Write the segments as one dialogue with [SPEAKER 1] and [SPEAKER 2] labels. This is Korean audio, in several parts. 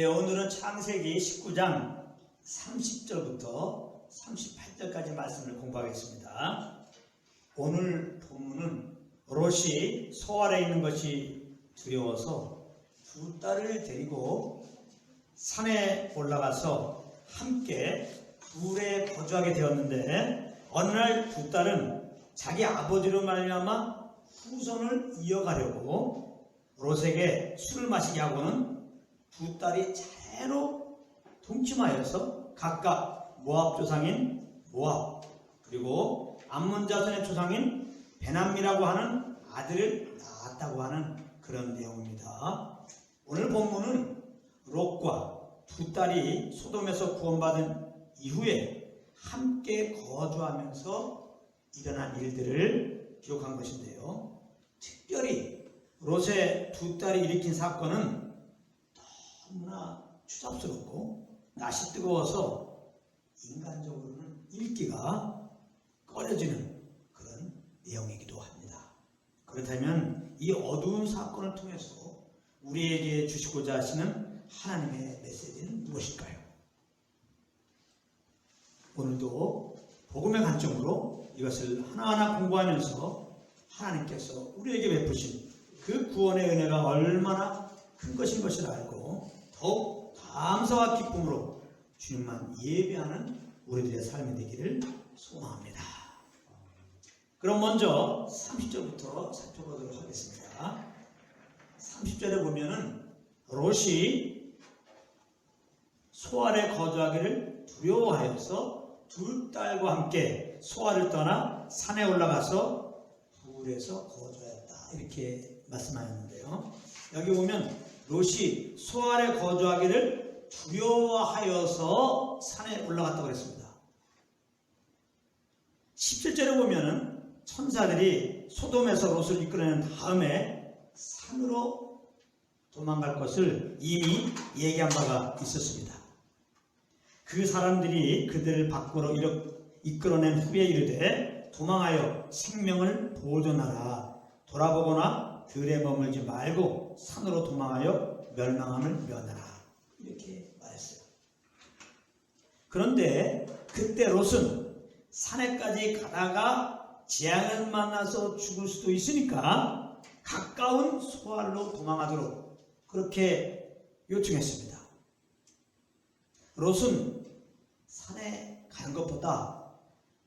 [SPEAKER 1] 오늘은 창세기 19장 30절부터 38절까지 말씀을 공부하겠습니다. 오늘 본문은 롯이 소알에 있는 것이 두려워서 두 딸을 데리고 산에 올라가서 함께 둘에 거주하게 되었는데, 어느 날 두 딸은 자기 아버지로 말미암아 후손을 이어가려고 롯에게 술을 마시게 하고는 두 딸이 차례로 동침하여서 각각 모압 조상인 모압, 그리고 암몬 자손의 조상인 베남미라고 하는 아들을 낳았다고 하는 그런 내용입니다. 오늘 본문은 롯과 두 딸이 소돔에서 구원받은 이후에 함께 거주하면서 일어난 일들을 기록한 것인데요. 특별히 롯의 두 딸이 일으킨 사건은 너무나 추잡스럽고 낯이 뜨거워서 인간적으로는 읽기가 꺼려지는 그런 내용이기도 합니다. 그렇다면 이 어두운 사건을 통해서 우리에게 주시고자 하시는 하나님의 메시지는 무엇일까요? 오늘도 복음의 관점으로 이것을 하나하나 공부하면서 하나님께서 우리에게 베푸신 그 구원의 은혜가 얼마나 큰 것인 것을 알고 더욱 감사와 기쁨으로 주님만 예배하는 우리들의 삶이 되기를 소망합니다. 그럼 먼저 30절부터 살펴보도록 하겠습니다. 30절에 보면은 롯이 소알에 거주하기를 두려워하여서 두 딸과 함께 소알을 떠나 산에 올라가서 불에서 거주하였다, 이렇게 말씀하였는데요. 여기 보면 롯이 소알에 거주하기를 두려워하여서 산에 올라갔다고 했습니다. 17절에 보면은 천사들이 소돔에서 롯을 이끌어낸 다음에 산으로 도망갈 것을 이미 얘기한 바가 있었습니다. 그 사람들이 그들을 밖으로 이끌어낸 후에 이르되 도망하여 생명을 보존하라. 돌아보거나 들에 머물지 말고 산으로 도망하여 멸망함을 면하라. 이렇게 말했어요. 그런데 그때 롯은 산에까지 가다가 재앙을 만나서 죽을 수도 있으니까 가까운 소알로 도망하도록 그렇게 요청했습니다. 롯은 산에 가는 것보다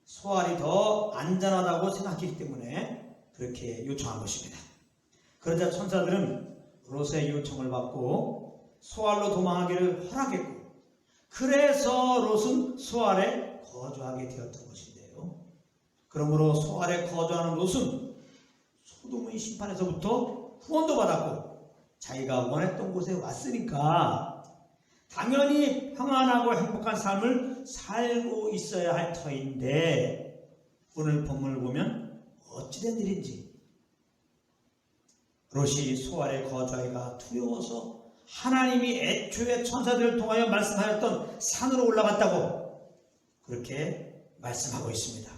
[SPEAKER 1] 소알이 더 안전하다고 생각했기 때문에 그렇게 요청한 것입니다. 그러자 천사들은 롯의 요청을 받고 소알로 도망하기를 허락했고, 그래서 롯은 소알에 거주하게 되었던 것인데요. 그러므로 소알에 거주하는 롯은 소돔의 심판에서부터 후원도 받았고 자기가 원했던 곳에 왔으니까 당연히 평안하고 행복한 삶을 살고 있어야 할 터인데, 오늘 본문을 보면 어찌된 일인지 롯이 소알에 거주하기가 두려워서 하나님이 애초에 천사들을 통하여 말씀하였던 산으로 올라갔다고 그렇게 말씀하고 있습니다.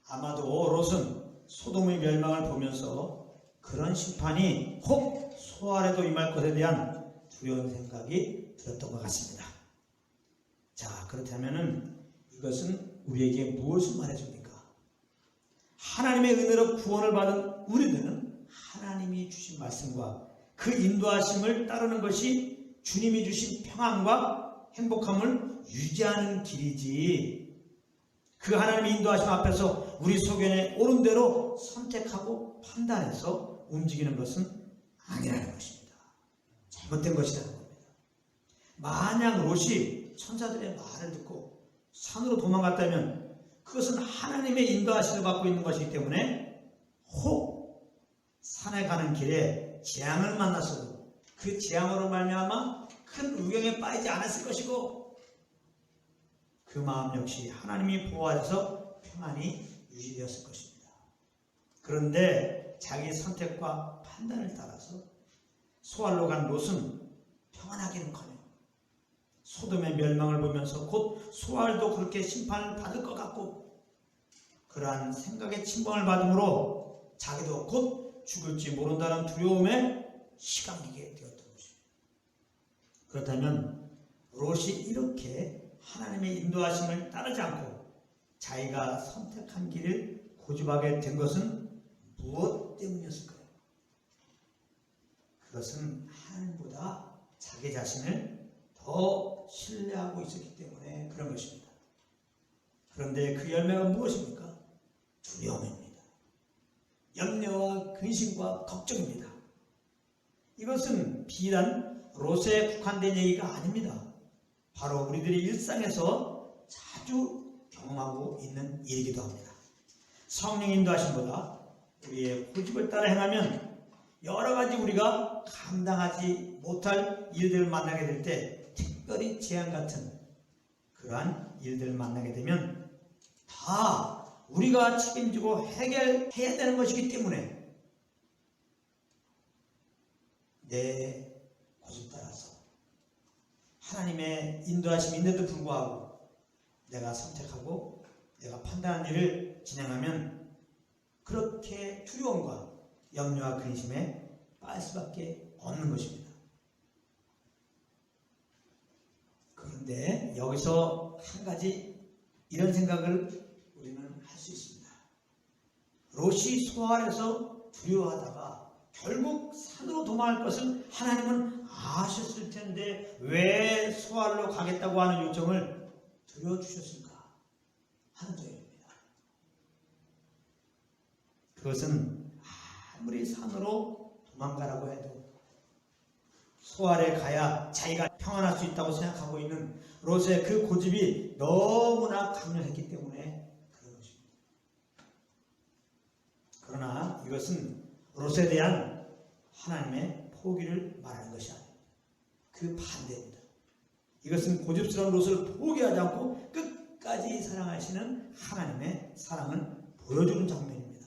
[SPEAKER 1] 아마도 롯은 소돔의 멸망을 보면서 그런 심판이 혹 소알에도 임할 것에 대한 두려운 생각이 들었던 것 같습니다. 자, 그렇다면 이것은 우리에게 무엇을 말해줍니까? 하나님의 은혜로 구원을 받은 우리들은 하나님이 주신 말씀과 그 인도하심을 따르는 것이 주님이 주신 평안과 행복함을 유지하는 길이지, 그 하나님의 인도하심 앞에서 우리 소견에 옳은 대로 선택하고 판단해서 움직이는 것은 아니라는 것입니다. 잘못된 것이라는 겁니다. 만약 롯이 천사들의 말을 듣고 산으로 도망갔다면 그것은 하나님의 인도하심을 받고 있는 것이기 때문에 혹 산에 가는 길에 재앙을 만났어도 그 재앙으로 말미암아 큰 의경에 빠지지 않았을 것이고, 그 마음 역시 하나님이 보호하셔서 평안이 유지되었을 것입니다. 그런데 자기 선택과 판단을 따라서 소알로 간 롯은 평안하기는커녕 소돔의 멸망을 보면서 곧 소알도 그렇게 심판을 받을 것 같고, 그러한 생각의 침범을 받음으로 자기도 곧 죽을지 모른다는 두려움에 시감기게 되었던 것입니다. 그렇다면 롯이 이렇게 하나님의 인도하심을 따르지 않고 자기가 선택한 길을 고집하게 된 것은 무엇 때문이었을까요? 그것은 하나님보다 자기 자신을 더 신뢰하고 있었기 때문에 그런 것입니다. 그런데 그 열매가 무엇입니까? 두려움입니다. 염려와 근심과 걱정입니다. 이것은 비단 롯에 국한된 얘기가 아닙니다. 바로 우리들의 일상에서 자주 경험하고 있는 일이기도 합니다. 성령 인도하심보다 우리의 고집을 따라 행하면 여러 가지 우리가 감당하지 못할 일들을 만나게 될 때, 특별히 재앙 같은 그러한 일들을 만나게 되면 다 우리가 책임지고 해결해야 되는 것이기 때문에 내 고집 따라서 하나님의 인도하심이 있는데도 불구하고 내가 선택하고 내가 판단한 일을 진행하면 그렇게 두려움과 염려와 근심에 빠질 수밖에 없는 것입니다. 그런데 여기서 한 가지 이런 생각을 우리는 할 수 있습니다. 롯이 소알에서 두려워하다가 결국 산으로 도망할 것을 하나님은 아셨을 텐데 왜 소알로 가겠다고 하는 요청을 드려주셨을까 하는 점입니다. 그것은 아무리 산으로 도망가라고 해도 소알에 가야 자기가 평안할 수 있다고 생각하고 있는 롯의 그 고집이 너무나 강렬했기 때문에 그런 것입니다. 그러나 이것은 롯에 대한 하나님의 포기를 말하는 것이 아닙니다. 그 반대입니다. 이것은 고집스러운 롯을 포기하지 않고 끝까지 사랑하시는 하나님의 사랑을 보여주는 장면입니다.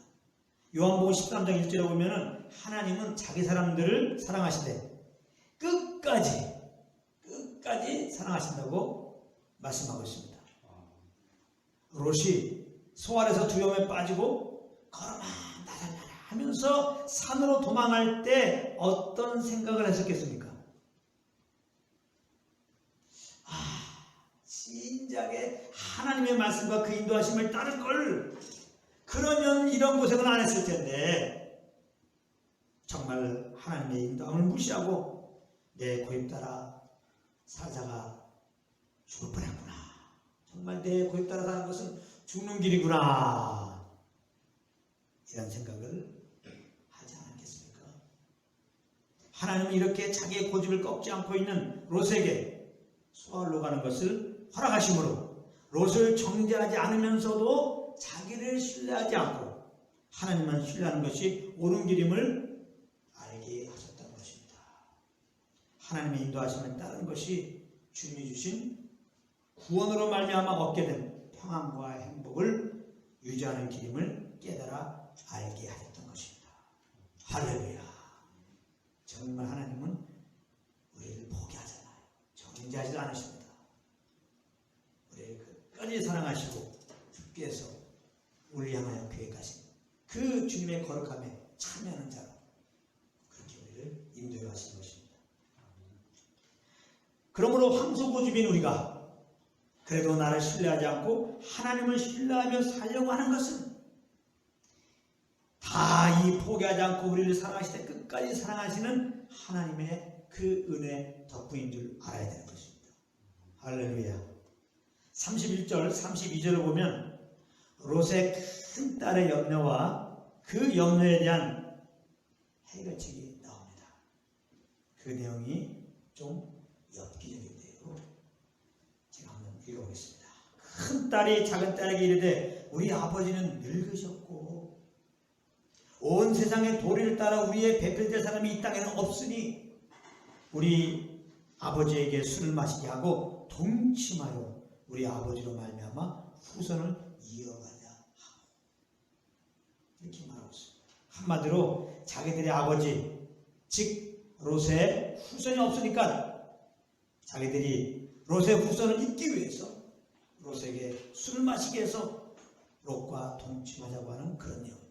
[SPEAKER 1] 요한복음 13장 1절에 보면 하나님은 자기 사람들을 사랑하시되 끝까지 사랑하신다고 말씀하고 있습니다. 롯이 소알에서 두려움에 빠지고 걸어만 나달라라 하면서 산으로 도망할 때 어떤 생각을 했었겠습니까? 진작에 하나님의 말씀과 그 인도하심을 따를 걸, 그러면 이런 고생은 안 했을 텐데 정말 하나님의 인도함을 무시하고 내 고집 따라 살다가 죽을 뻔했구나. 정말 내 고집 따라 사는 것은 죽는 길이구나. 이런 생각을 하지 않았겠습니까? 하나님은 이렇게 자기의 고집을 꺾지 않고 있는 롯에게 소알로 가는 것을 허락하심으로 롯을 정죄하지 않으면서도 자기를 신뢰하지 않고 하나님만 신뢰하는 것이 옳은 길임을 알게 하셨다는 것입니다. 하나님의 인도하심을 따르는 것이 주님이 주신 구원으로 말미암아 얻게 된 평안과 행복을 유지하는 길임을 깨달아 알게 하셨던 것입니다. 할렐루야. 정말 하나님은 우리를 포기하잖아요. 정죄하지 않으십니다. 우리를 끝까지 사랑하시고 주께서 우리 향하여 계획하신 그 주님의 거룩함에 참여하는 자로 그렇게 우리를 인도해 가신 것입니다. 그러므로 황소고집인 우리가 그래도 나를 신뢰하지 않고 하나님을 신뢰하며 살려고 하는 것은 다 이 포기하지 않고 우리를 사랑하실 때 끝까지 사랑하시는 하나님의 그 은혜 덕분인 줄 알아야 되는 것입니다. 할렐루야. 31절 32절을 보면 롯의 큰 딸의 염려와 그 염려에 대한 해결책이 나옵니다. 그 내용이 좀 엽기적인데요. 제가 한번 읽어보겠습니다. 큰 딸이 작은 딸에게 이르되 우리 아버지는 늙으셨고 온 세상의 도리를 따라 우리의 배필될 사람이 이 땅에는 없으니 우리 아버지에게 술을 마시게 하고 동침하여 우리 아버지로 말미암아 후손을 이어가자 하고 이렇게 말하고 있습니다. 한마디로 자기들의 아버지 즉 롯의 후손이 없으니까 자기들이 롯의 후손을 잇기 위해서 롯에게 술을 마시게 해서 롯과 동침하자고 하는 그런 내용입니다.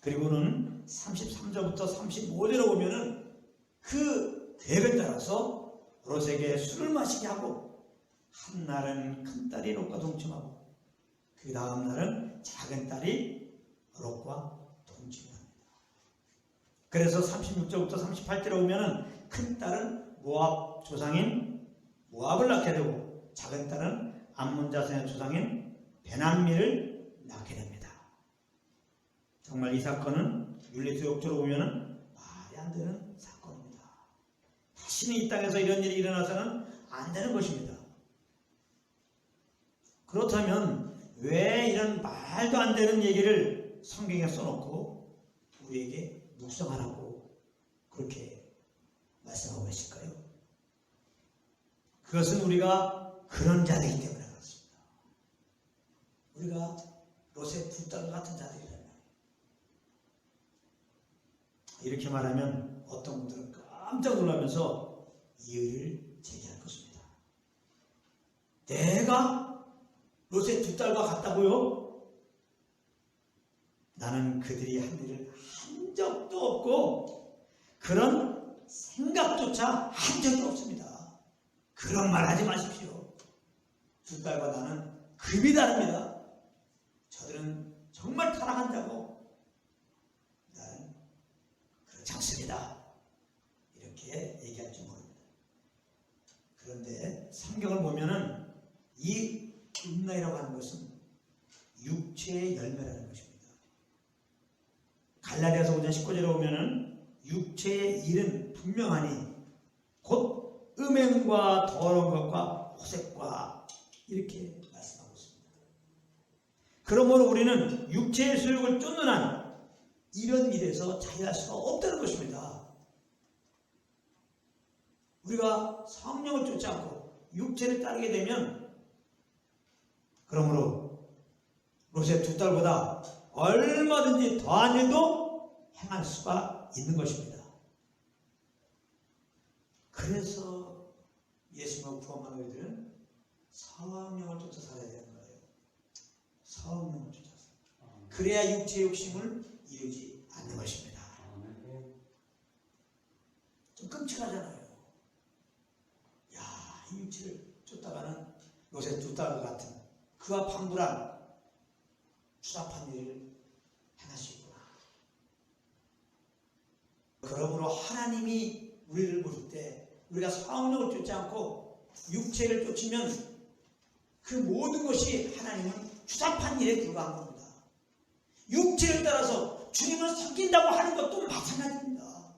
[SPEAKER 1] 그리고는 33절부터 35절에 보면은 그 계획을 따라서 롯에게 술을 마시게 하고 한 날은 큰 딸이 롯과 동침하고 그 다음 날은 작은 딸이 롯과 동침합니다. 그래서 36절부터 38절에 오면은 큰 딸은 모압 조상인 모압을 낳게 되고 작은 딸은 암몬 자손의 조상인 베남미를 낳게 됩니다. 정말 이 사건은 율리서역조로 보면은 말이 안 되는 사건입니다. 다시는 이 땅에서 이런 일이 일어나서는 안 되는 것입니다. 그렇다면 왜 이런 말도 안 되는 얘기를 성경에 써놓고 우리에게 묵상하라고 그렇게 말씀하고 계실까요? 그것은 우리가 그런 자들이기 때문에 그렇습니다. 우리가 롯의 두 딸 같은 자들이란 말이에요. 이렇게 말하면 어떤 분들은 깜짝 놀라면서 이의를 제기할 것입니다. 내가 롯의 두 딸과 같다고요? 나는 그들이 한 일을 한 적도 없고 그런 생각조차 한 적이 없습니다. 그런 말 하지 마십시오. 두 딸과 나는 급이 다릅니다. 저들은 정말 타락한 자고 나는 그렇지 않습니다. 이렇게 얘기할지 모릅니다. 그런데 성경을 보면은 이 음란이라고 하는 것은 육체의 열매라는 것입니다. 갈라디아서 5장 19절에 보면은 육체의 일은 분명하니 곧 음행과 더러운 것과 호색과 이렇게 말씀하고 있습니다. 그러므로 우리는 육체의 소욕을 쫓는 한 이런 일에서 자유할 수가 없다는 것입니다. 우리가 성령을 쫓지 않고 육체를 따르게 되면 그러므로 롯의 두 딸보다 얼마든지 더한 일도 행할 수가 있는 것입니다. 그래서 예수님을 구원받은 우리들은 성령을 쫓아 살아야 되는 거예요. 성령을 쫓아서. 그래야 육체의 욕심을 이루지 않는 것입니다. 좀 끔찍하잖아요. 야, 이 육체를 쫓다가는 롯의 두 딸과 같은 그와 방불한 추잡한 일을 행하시구나. 그러므로 하나님이 우리를 부를 때 우리가 성령을 쫓지 않고 육체를 쫓으면 그 모든 것이 하나님은 추잡한 일에 불과한 겁니다. 육체를 따라서 주님을 섬긴다고 하는 것도 마찬가지입니다.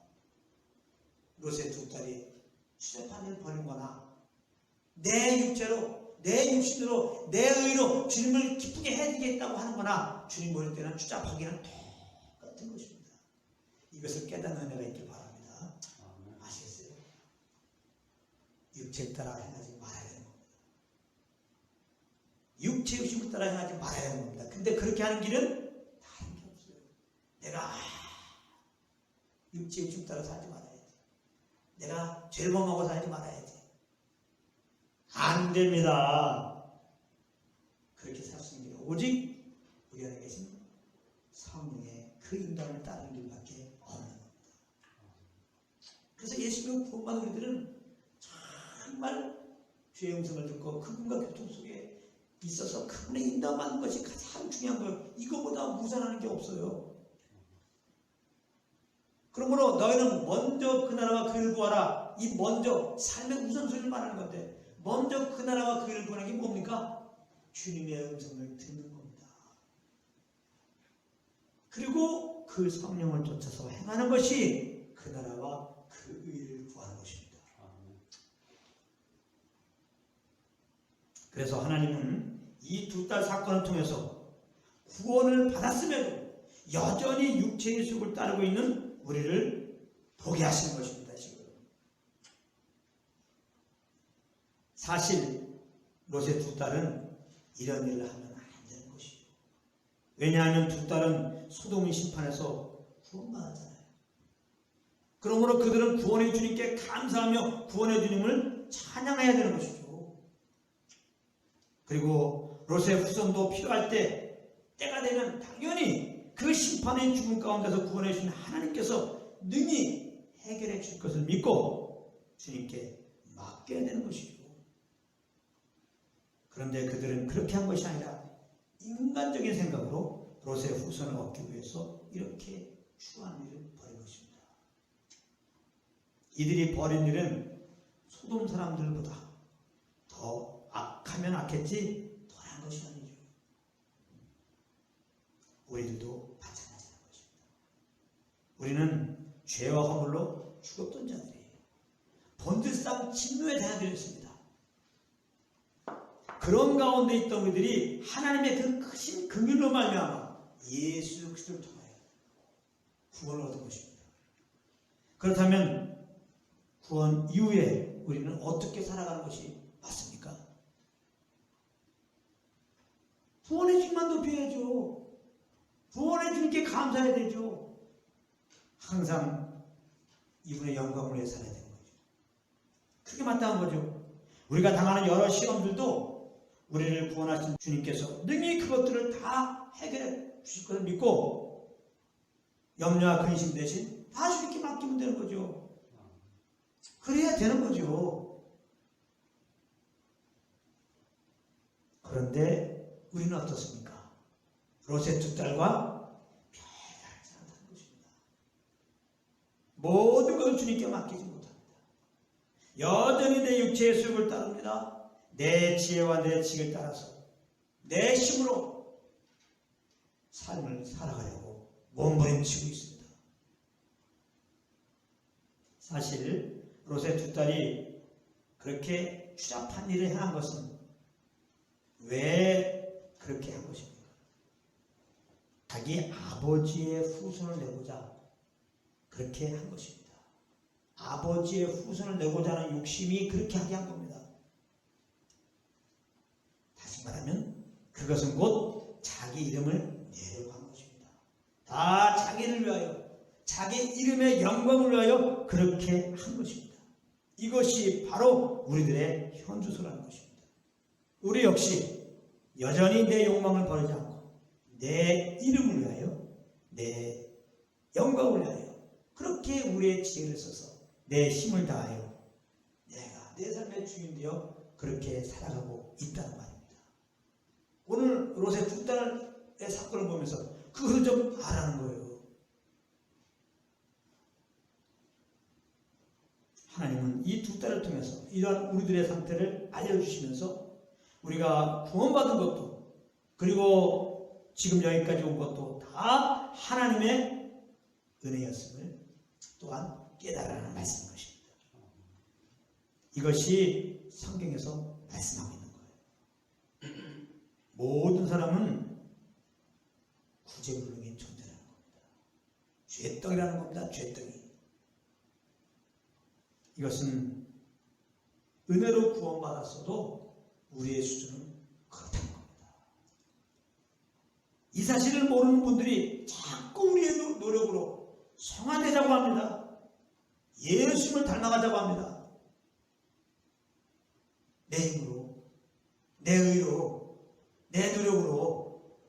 [SPEAKER 1] 롯의 두 딸이 추잡한 일을 벌인 거나 내 육체로 내 육신으로 내 의로 주님을 기쁘게 해드리겠다고 하는 거나 주님 보일 때는 추잡하기는 똑같은 것입니다. 이것을 깨닫는 은혜가 있길 바랍니다. 아시겠어요? 육체에 따라 행하지 말아야 되는 겁니다. 육체 욕심을 따라 행하지 말아야 되는 겁니다. 근데 그렇게 하는 길은 다른 게 없어요. 내가 육체 욕심 따라 살지 말아야지. 내가 죄를 못 먹어 살지 말아야지. 안 됩니다. 그렇게 살 수 있는 길 오직 우리 안에 계신 성령의 그 인도를 따르는 길밖에 없는 겁니다. 그래서 예수님을 구원받은 우리들은 정말 주의 음성을 듣고 그분과 교통 속에 있어서 그분의 인도받는 것이 가장 중요한 거예요. 이거보다 우선하는 게 없어요. 그러므로 너희는 먼저 그 나라와 그 일을 구하라. 이 먼저 삶의 우선순위를 말하는 건데 먼저 그 나라와 그 일을 구하는 게 뭡니까? 주님의 음성을 듣는 겁니다. 그리고 그 성령을 쫓아서 행하는 것이 그 나라와 그 의를 구하는 것입니다. 그래서 하나님은 이 두 딸 사건을 통해서 구원을 받았음에도 여전히 육체의 속을 따르고 있는 우리를 보게 하시는 것입니다. 지금 사실 롯의 두 딸은 이런 일을 하면 안 되는 것이죠. 왜냐하면 두 딸은 소돔의 심판에서 구원받았잖아요. 그러므로 그들은 구원의 주님께 감사하며 구원의 주님을 찬양해야 되는 것이죠. 그리고 롯의 후손도 필요할 때가 되면 당연히 그 심판의 죽음 가운데서 구원해 주신 하나님께서 능히 해결해 주실 것을 믿고 주님께 맡겨야 되는 것이죠. 그런데 그들은 그렇게 한 것이 아니라 인간적인 생각으로 롯의 후손을 얻기 위해서 이렇게 추한 일을 벌인 것입니다. 이들이 벌인 일은 소돔 사람들보다 더 악하면 악했지 덜한 것이 아니죠. 우리들도 마찬가지라는 것입니다. 우리는 죄와 허물로 죽었던 자들이에요. 본질상 진노의 대하들이었습니다. 그런 가운데 있던 우리들이 하나님의 그 크신 긍휼로 말미암아 예수 그리스도를 통하여 구원을 얻은 것입니다. 그렇다면 구원 이후에 우리는 어떻게 살아가는 것이 맞습니까? 구원의 주님만 높여야죠. 구원의 주님께 감사해야 되죠. 항상 이분의 영광을 위해 살아야 되는 거죠. 그게 마땅한 거죠. 우리가 당하는 여러 시험들도 우리를 구원하신 주님께서 능히 그것들을 다 해결해 주실 것을 믿고 염려와 근심 대신 다 주님께 맡기면 되는 거죠. 그래야 되는 거죠. 그런데 우리는 어떻습니까? 롯의 두 딸과 별다르지 않다는 것입니다. 모든 것을 주님께 맡기지 못합니다. 여전히 내 육체의 수욕을 따릅니다. 내 지혜와 내 지식을 따라서 내 힘으로 삶을 살아가려고 몸부림치고 있습니다. 사실 롯의 두 딸이 그렇게 추잡한 일을 행한 것은 왜 그렇게 한 것입니까? 자기 아버지의 후손을 내고자 그렇게 한 것입니다. 아버지의 후손을 내고자 하는 욕심이 그렇게 하게 한 겁니다. 다시 말하면 그것은 곧 자기 이름을 내려고 한 것입니다. 다 자기를 위하여, 자기 이름의 영광을 위하여 그렇게 한 것입니다. 이것이 바로 우리들의 현주소라는 것입니다. 우리 역시 여전히 내 욕망을 버리지 않고 내 이름을 위하여, 내 영광을 위하여 그렇게 우리의 지혜를 써서 내 힘을 다하여 내가 내 삶의 주인 되어 그렇게 살아가고 있다는 말입니다. 오늘 롯의 두 딸의 사건을 보면서 그것을 좀 알아는 거예요. 하나님은 이 두 딸을 통해서 이러한 우리들의 상태를 알려주시면서 우리가 구원받은 것도 그리고 지금 여기까지 온 것도 다 하나님의 은혜였음을 또한 깨달으라는 말씀인 것입니다. 이것이 성경에서 말씀하고 있는 거예요. 모든 사람은 구제불능인 존재라는 겁니다. 죄덩이라는 겁니다. 죄덩이. 이것은 은혜로 구원받았어도 우리의 수준은 그렇다는 겁니다. 이 사실을 모르는 분들이 자꾸 우리의 노력으로 성화되자고 합니다. 예수님을 닮아가자고 합니다. 내 힘으로, 내 의로, 내 노력으로.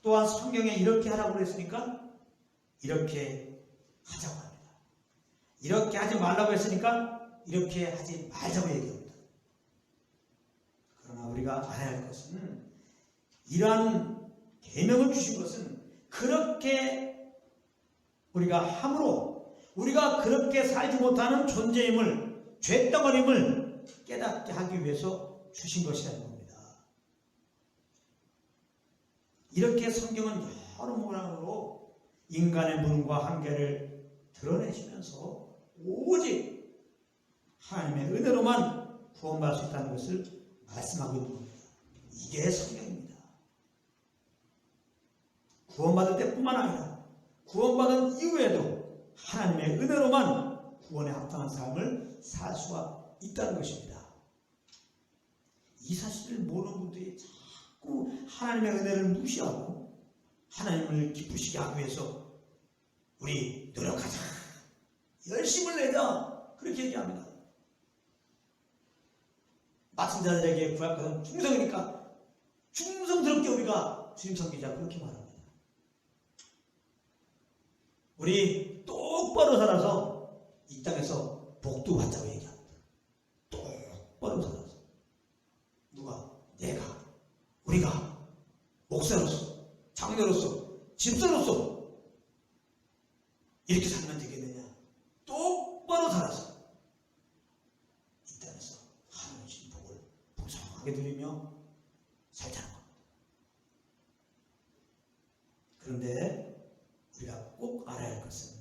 [SPEAKER 1] 또한 성경에 이렇게 하라고 그랬으니까 이렇게 하자고 합니다. 이렇게 하지 말라고 했으니까 이렇게 하지 말자고 얘기합니다. 그러나 우리가 알아야 할 것은 이러한 계명을 주신 것은 그렇게 우리가 함으로 우리가 그렇게 살지 못하는 존재임을, 죄덩어림을 깨닫게 하기 위해서 주신 것이라는 겁니다. 이렇게 성경은 여러 모양으로 인간의 무능과 한계를 드러내시면서 오직 하나님의 은혜로만 구원받을 수 있다는 것을 말씀하고 있는 겁니다. 이게 성경입니다. 구원받을 때뿐만 아니라 구원받은 이후에도 하나님의 은혜로만 구원에 합당한 삶을 살 수가 있다는 것입니다. 이 사실을 모르는 분들이 자꾸 하나님의 은혜를 무시하고 하나님을 기쁘시게 하기 위해서 우리 노력하자, 열심을 내자, 그렇게 얘기합니다. 맡은 자들에게 구할 것은 충성이니까 충성스럽게 우리가 주님 섬기자, 그렇게 말합니다. 우리 똑바로 살아서 이 땅에서 복도 받자고 얘기합니다. 똑바로 살아서. 누가? 내가, 우리가 목사로서, 장로로서, 집사로서 이렇게 살면 되겠느냐? 똑바로 살아서 이 땅에서 하나님 복을 풍성하게 누리며 살자는 겁니다. 그런데 우리가 꼭 알아야 할 것은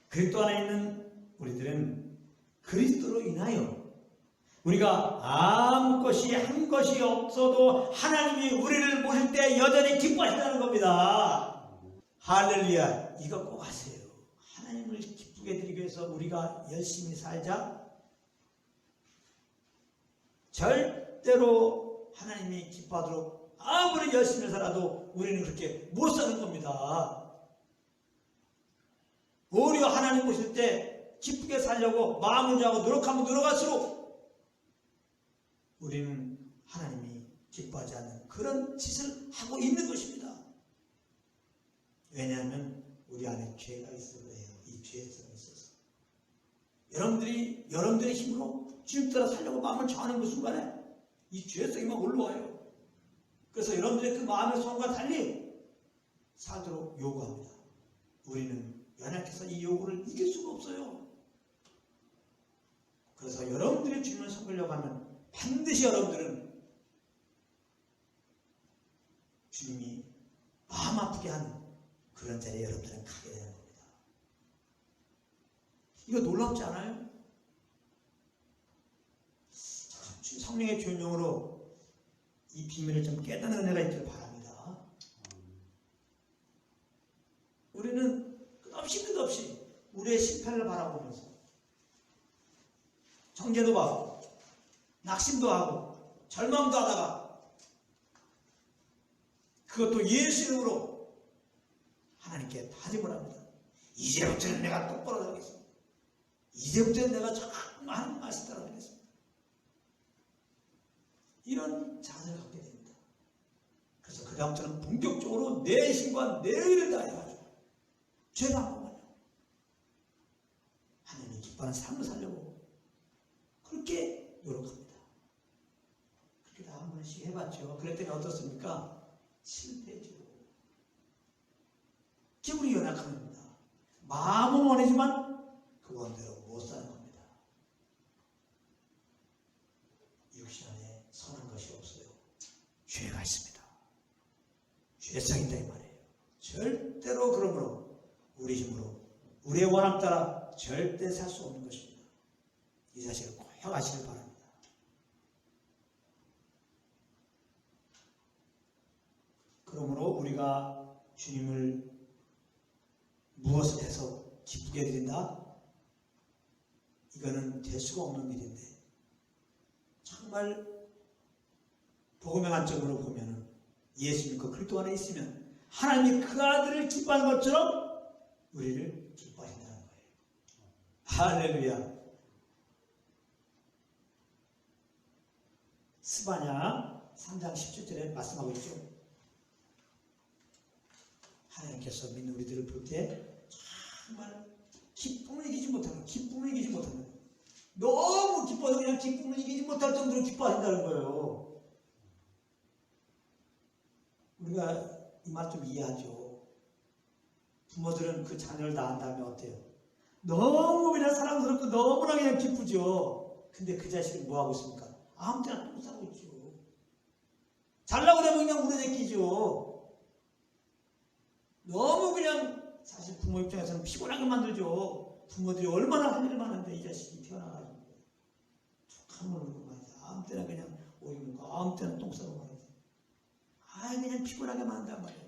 [SPEAKER 1] 그리스도 안에 있는 우리들은 그리스도로 인하여 우리가 아무 것이 한 것이 없어도 하나님이 우리를 모실 때 여전히 기뻐하신다는 겁니다. 할렐루야. 이거 꼭 아세요. 하나님을 기쁘게 드리기 위해서 우리가 열심히 살자. 절대로 하나님이 기뻐하도록 아무리 열심히 살아도 우리는 그렇게 못 사는 겁니다. 오히려 하나님 보실 때 기쁘게 살려고 마음을 다하고 노력하면 노력할수록 우리는 하나님이 기뻐하지 않는 그런 짓을 하고 있는 것입니다. 왜냐하면 우리 안에 죄가 있어 그래요. 이 죄성이 있어서. 여러분들의 힘으로 주님 따라 살려고 마음을 정하는 그 순간에 이 죄성이 막 올라와요. 그래서 여러분들의 그 마음의 소원과 달리 살도록 요구합니다. 우리는 연약해서 이 요구를 이길 수가 없어요. 그래서 여러분들이 주님을 섬기려고 하면 반드시 여러분들은 주님이 마음 아프게 하는 그런 자리에 여러분들은 가게 되는 겁니다. 이거 놀랍지 않아요? 성령의 조명으로 이 비밀을 좀 깨닫는 은혜가 있기를 바랍니다. 우리는 끝없이 우리의 실패를 바라보면서 정죄도 받고 낙심도 하고 절망도 하다가 그것도 예수 이름으로 하나님께 다짐을 합니다. 이제부터는 내가 똑바로 살겠습니다. 이제부터는 내가 정말 하나님 말씀 따라 살겠습니다. 이런 자세를 갖게 됩니다. 그래서 그 다음부터는 본격적으로 내 힘과 내 의를 다해가지고 죄가 안 먹어요. 하나님이 기뻐하는 삶을 살려고 그렇게 노력합니다. 그렇게 다 한 번씩 해봤죠. 그랬더니 어떻습니까? 실패죠. 기분이 연약합니다. 마음은 원하지만 그 원대로 못 사는 겁니다. 육신 안에 선한 것이 없어요. 죄가 있습니다. 죄성이 있다 이 말이에요. 절대로 그러므로 우리 힘으로 우리의 원함 따라 절대 살 수 없는 것입니다. 이 사실을 꼭 아시길 바랍니다. 그러므로 우리가 주님을 무엇을 해서 기쁘게 드린다? 이거는 될 수가 없는 일인데 정말 복음의 관점으로 보면 예수 믿고 그리스도 안에 있으면 하나님이 그 아들을 기뻐하는 것처럼 우리를 기뻐하신다는 거예요. 할렐루야. 스바냐 3장 17절에 말씀하고 있죠. 하나님께서 믿는 우리들을 볼 때 정말 기쁨을 이기지 못하는 너무 기뻐서 그냥 기쁨을 이기지 못할 정도로 기뻐하신다는 거예요. 우리가 이 말 좀 이해하죠. 부모들은 그 자녀를 낳은 다음에 어때요? 너무 그냥 사랑스럽고 너무나 그냥 기쁘죠. 근데 그 자식은 뭐 하고 있습니까? 아무 때나 똥 싸고 있죠. 잘나고 그러면 그냥 우려제끼죠. 너무 그냥 사실 부모 입장에서는 피곤하게 만들죠. 부모들이 얼마나 할 일 많은데 이 자식이 태어나가지고 툭 한번 울고 말이지. 아무 때나 그냥 오이 먹고 아무 때나 똥 싸고 말이지. 그냥 피곤하게 만든단 말이에요.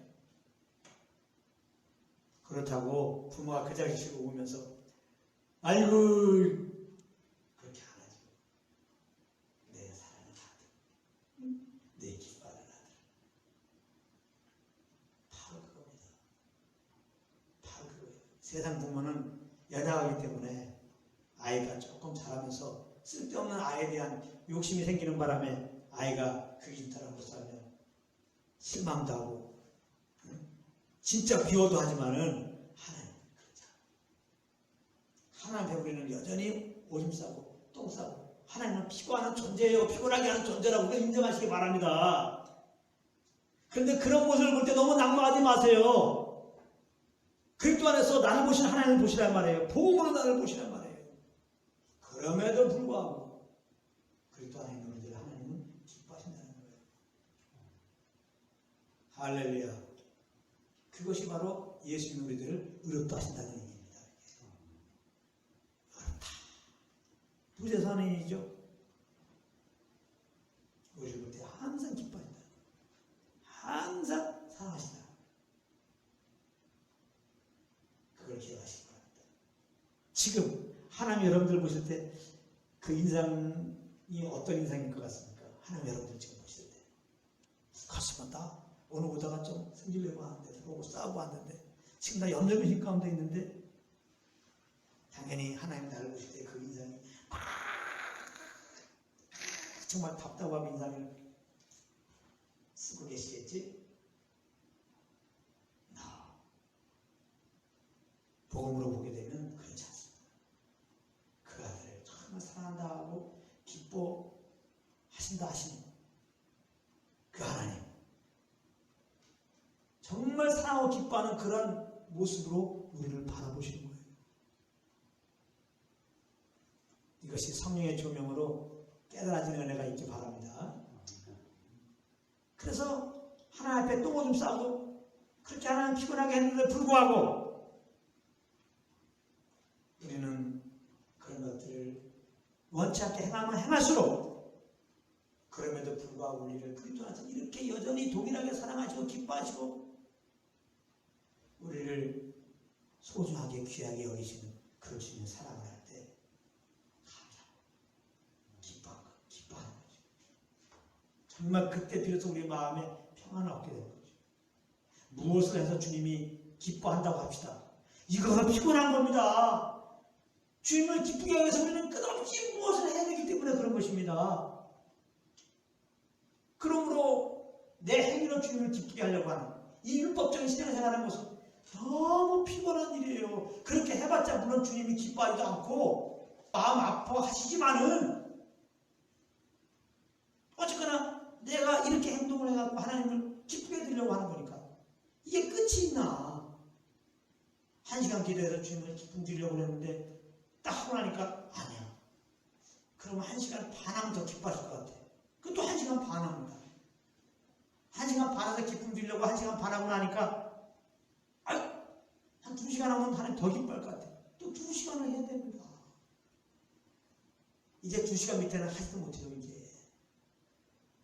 [SPEAKER 1] 그렇다고 부모가 그 자식을 보면서 아이고 그렇게 안 하죠. 내 사랑하는 아들, 내 기뻐하는 아들. 바로 그겁니다. 바로 그거예요. 세상 부모는 연약하기 때문에 아이가 조금 자라면서 쓸데없는 아이에 대한 욕심이 생기는 바람에 아이가 그 길 따라 못 살면 실망도 하고 진짜 비워도 하지만은 하나님 그렇지 않아요. 하나님 앞에 우리는 여전히 오줌 싸고 똥 싸고 하나님은 피곤한 존재예요. 피곤하게 하는 존재라고 인정하시기 바랍니다. 그런데 그런 모습을 볼 때 너무 낙망하지 마세요. 그리스도 안에서 나를 보시는 하나님을 보시란 말이에요. 복음으로 나를 보시란 말이에요. 그럼에도 불구하고 그리스도 안에 있는 우리들 하나님은 기뻐하신다는 거예요. 할렐루야. 그것이 바로 예수 믿는 우리들을 의롭다 하신다는 의미입니다. 의롭다. 무죄 선언이죠. 우리를 볼 때 항상 기뻐하신다. 항상 사랑하신다. 그걸 기억하시기 바랍니다. 지금 하나님 여러분들 보실 때 그 인상이 어떤 인상일 것 같습니까? 하나님 여러분들 지금 보실 때 가슴은 다 오늘 오다가 좀 승질내고 왔는데 오고 싸우고 왔는데 지금 나 염려미신 가운데 있는데 당연히 하나님 나를 보실 때 그 인상이 정말 답답한 인상을 쓰고 계시겠지? 복음으로 보게 되면 그렇지 않습니다. 그 아들을 정말 사랑한다 하고 기뻐하신다 하시는 그 하나님 정말 사랑하고 기뻐하는 그런 모습으로 우리를 바라보시는 거예요. 이것이 성령의 조명으로 깨달아지는 은혜가 있기 바랍니다. 그래서 하나님 앞에 똥오줌 싸고 그렇게 하나님 피곤하게 했는데 불구하고 우리는 그런 것들을 원치 않게 행하면 행할수록 그럼에도 불구하고 우리를 그리스도 안에서 이렇게 여전히 동일하게 사랑하시고 기뻐하시고 우리를 소중하게 귀하게 여기시는 그런 주님의 사랑을 할 때 기뻐하는 거죠. 정말 그때 비로소 우리 마음에 평안을 얻게 되는 거죠. 무엇을 해서 주님이 기뻐한다고 합시다. 이거가 피곤한 겁니다. 주님을 기쁘게 하기 위해서 우리는 끝없이 무엇을 해야 되기 때문에 그런 것입니다. 그러므로 내 행위로 주님을 기쁘게 하려고 하는 이 율법적인 신앙생활하는 모습 너무 피곤한 일이에요. 그렇게 해봤자 물론 주님이 기뻐하지도 않고 마음 아파하시지만은 어쨌거나 내가 이렇게 행동을 해갖고 하나님을 기쁘게 해드리려고 하는 거니까 이게 끝이 있나. 1시간 기도해서 주님을 기쁨 드리려고 했는데 딱 하고 나니까 아니야. 그러면 1시간 반 하면 더 기뻐하실 것 같아. 그것도 1시간 반 합니다. 1시간 반에서 기쁨 드리려고 1시간 반 하고 나니까 한 2시간 하면 하나님 더 기뻐할 것 같아. 또 2시간을 해야 됩니다. 이제 2시간 밑에는 하지도 못해요. 이제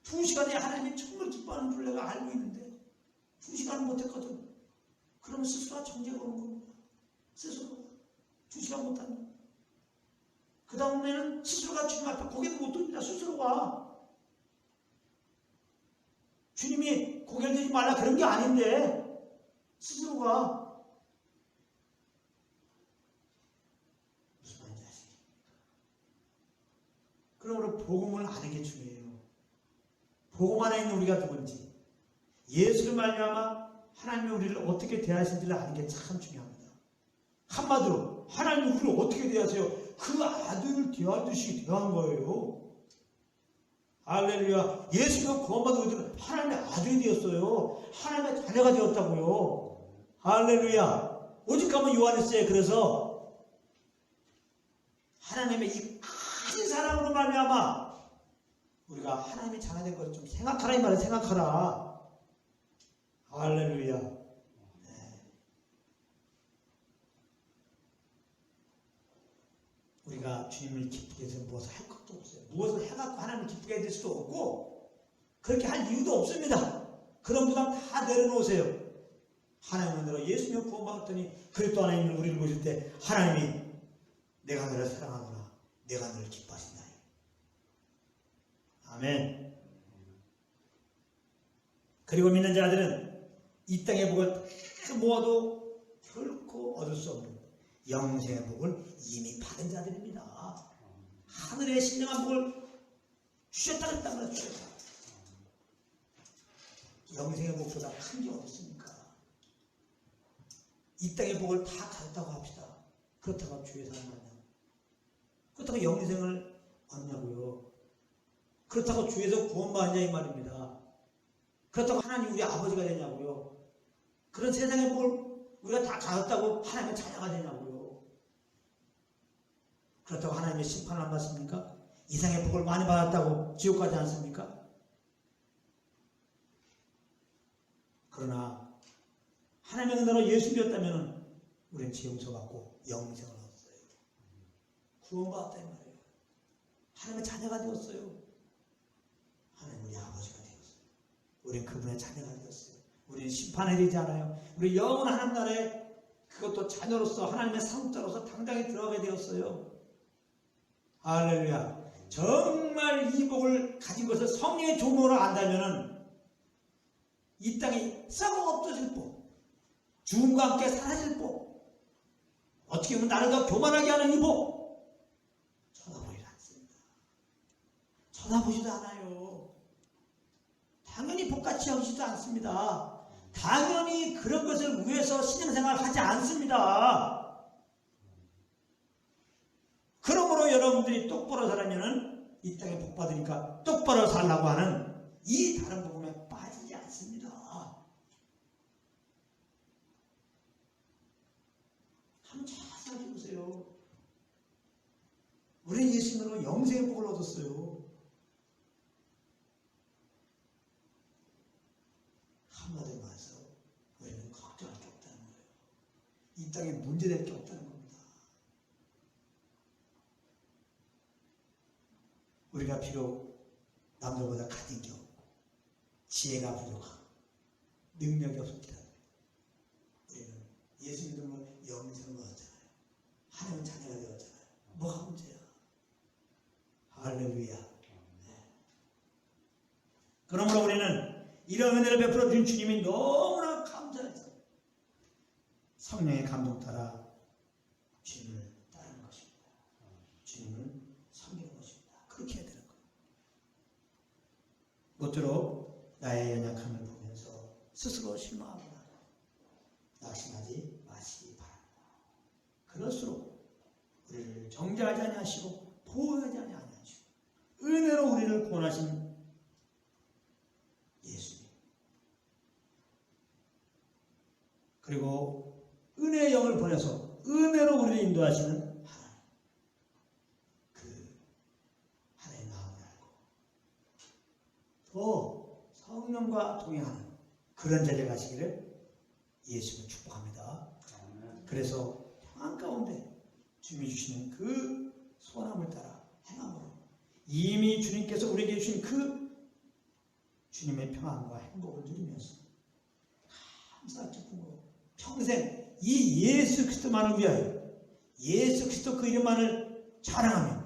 [SPEAKER 1] 2시간에 하나님이 정말 기뻐하는 줄 내가 알고 있는데 2시간은 못했거든. 그러면 스스로가 정죄가 오는 겁니다. 스스로가 2시간 못하면 그 다음에는 스스로가 주님 앞에 고개도 못 듭니다. 스스로가 주님이 고개를 들지 말라 그런 게 아닌데 스스로가 무슨 말인지 아시겠습니까? 그러므로 복음을 아는 게 중요해요. 복음 안에 있는 우리가 누군지 예수를 말미암아 하나님이 우리를 어떻게 대하시는지를 아는 게 참 중요합니다. 한마디로 하나님이 우리를 어떻게 대하세요? 그 아들을 대하듯이 대한 거예요. 할렐루야. 예수가 구원받은 우리들은 하나님의 아들이 되었어요. 하나님의 자녀가 되었다고요. 할렐루야. 오직하면 요한일서에 그래서 하나님의 이 큰 사랑으로 말미암아 우리가 하나님의 자녀 된 것을 좀 생각하라 이 말을 생각하라. 할렐루야. 네. 우리가 주님을 기쁘게 해서 무엇을 할 것도 없어요. 무엇을 해갖고 하나님을 기쁘게 해줄 수도 없고 그렇게 할 이유도 없습니다. 그런 부담 다 내려놓으세요. 하나님은 너로 예수님을 구원받았더니 그리스도 안에 있는 우리를 보실 때 하나님이 내가 너를 사랑하노라. 내가 너를 기뻐하신다. 아멘. 그리고 믿는 자들은 이 땅의 복을 모아도 결코 얻을 수 없는 영생의 복을 이미 받은 자들입니다. 하늘의 신령한 복을 주셨다 그랬단 말이에요. 주셨다. 영생의 복보다 큰 게 어딨습니까? 이 땅의 복을 다 가졌다고 합시다. 그렇다고 주의 사랑 만나고 그렇다고 영생을 얻냐고요. 그렇다고 주에서 구원받냐 이 말입니다. 그렇다고 하나님 우리 아버지가 되냐고요. 그런 세상의 복을 우리가 다 가졌다고 하나님의 자녀가 되냐고요. 그렇다고 하나님의 심판을 안 받습니까? 이상의 복을 많이 받았다고 지옥 가지 않습니까? 그러나 하나님의 은혜로 예수 믿었다면 우리는 죄 용서받고 영생을 얻었어요. 구원받았다 이 말이에요. 하나님의 자녀가 되었어요. 하나님 우리 아버지가 되었어요. 우리는 그분의 자녀가 되었어요. 우리는 심판에 되지 않아요. 우리 영원 하나님 나라에 그것도 자녀로서 하나님의 상자로서 당당히 들어가게 되었어요. 할렐루야. 정말 이 복을 가진 것을 성령의 조문으로 안다면 이 땅에 썩어 없어질 복, 죽음과 함께 사라질 복, 어떻게 보면 나를 더 교만하게 하는 이 복 쳐다보지도 않습니다. 쳐다보지도 않아요. 당연히 복같이 여기지도 않습니다. 당연히 그런 것을 위해서 신앙생활을 하지 않습니다. 그러므로 여러분들이 똑바로 살려면 이 땅에 복 받으니까 똑바로 살라고 하는 이 다른 복음에 빠지지 않습니다. 한번 잘 살펴보세요. 우리는 예수님으로 영생의 복을 얻었어요. 한마디로 말해서 우리는 걱정할 게 없다는 거예요. 이 땅에 문제될 게 없다는 겁니다. 우리가 비록 남들보다 가진 게 없고 지혜가 부족하고 능력이 없었기라도 우리는 예수 믿음으로 영생을 얻었잖아요. 하나님은 자녀가 되었잖아요. 뭐가 문제야? 할렐루야. 네. 그러므로 우리는 이런 은혜를 베풀어 준 주님이 너무나 감사해서 성령의 감동 따라 주님을 따르는 것입니다. 주님을 섬기는 것입니다. 그렇게 해야 되는 거예요. 모쪼록 나의 연약함을 보면서 스스로 실망하거나 낙심하지 마시기 바랍니다. 그럴수록 우리를 정죄하지 아니하시고 보호하지 아니하시고 은혜로 우리를 구원하신 예수님, 그리고 은혜의 영을 보내서 은혜로 우리를 인도하시는 하나님, 그 하나님의 마음을 알고 더 성령과 동행하는 그런 자리에 가시기를 예수님을 축복합니다. 그래서 평안 가운데 주님이 주시는 그 소원함을 따라 행함으로 이미 주님께서 우리에게 주신 그 주님의 평안과 행복을 누리면서 감사 기쁨으로 평생 이 예수 그리스도만을 위하여 예수 그리스도 그 이름만을 자랑하며